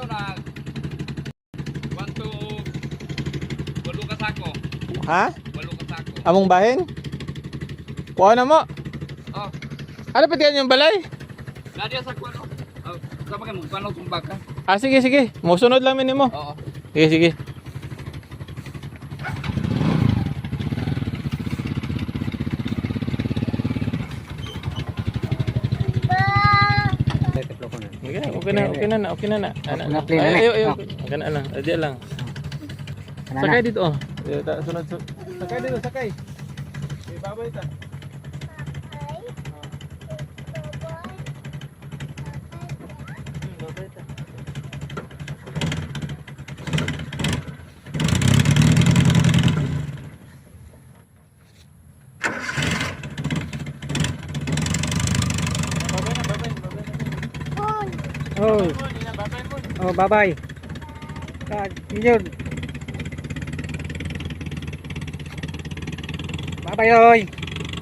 na 1 to 8 ka sako. Ha? 8 ka sako. Among bahin? Kuha na mo. Oh, Ano pa yung balay? nadiya sa kuno. Oh, sama kay mo paano kung baka? Ah, sige, sige. Musunod lang mo. Oo. Sige, sige. Okay na. Okay na. Ayo. Okay na. Diyan lang. Sakay dito, oh. Sunod. Sakay dito, sakay. Babay ta. Oh, bye-bye. Yun. Bye-bye, oy.